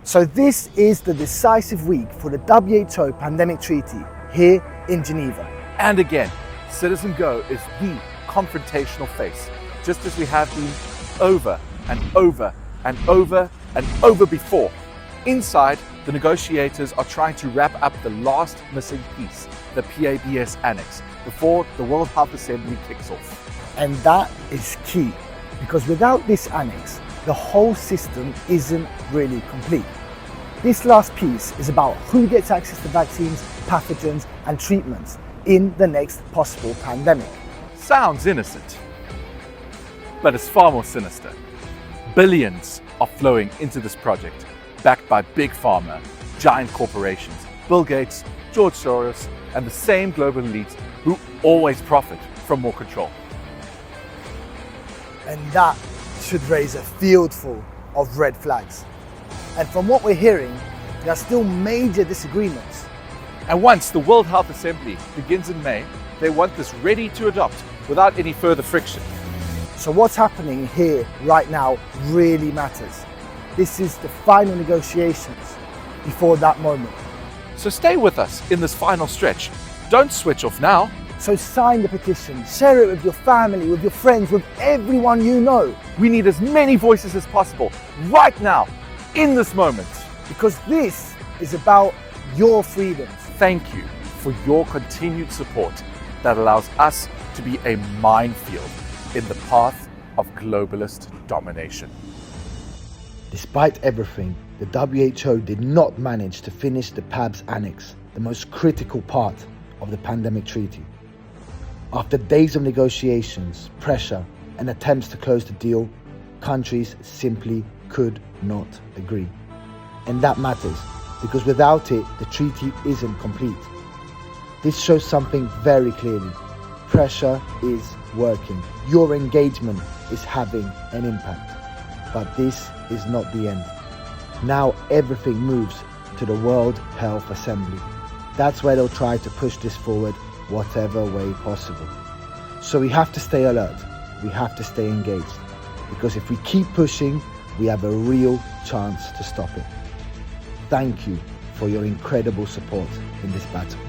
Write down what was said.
So this is the decisive week for the WHO Pandemic Treaty here in Geneva. And again, Citizen Go is the confrontational face, just as we have been over and over and over and over before. Inside, the negotiators are trying to wrap up the last missing piece, the PABS Annex, before the World Health Assembly kicks off. And that is key, because without this annex, the whole system isn't really complete. This last piece is about who gets access to vaccines, pathogens and treatments in the next possible pandemic. Sounds innocent, but it's far more sinister. Billions are flowing into this project, backed by big pharma, giant corporations, Bill Gates, George Soros, and the same global elites who always profit from more control. And that should raise a field full of red flags. And from what we're hearing, there are still major disagreements. And once the World Health Assembly begins in May, they want this ready to adopt without any further friction. So what's happening here right now really matters. This is the final negotiations before that moment. So stay with us in this final stretch. Don't switch off now. So sign the petition, share it with your family, with your friends, with everyone you know. We need as many voices as possible right now, in this moment. Because this is about your freedoms. Thank you for your continued support that allows us to be a minefield in the path of globalist domination. Despite everything, the WHO did not manage to finish the PABS Annex, the most critical part of the pandemic treaty. After days of negotiations, pressure, and attempts to close the deal, countries simply could not agree. And that matters, because without it, the treaty isn't complete. This shows something very clearly. Pressure is working. Your engagement is having an impact. But this is not the end. Now everything moves to the World Health Assembly. That's where they'll try to push this forward whatever way possible. So we have to stay alert. We have to stay engaged. Because if we keep pushing, we have a real chance to stop it. Thank you for your incredible support in this battle.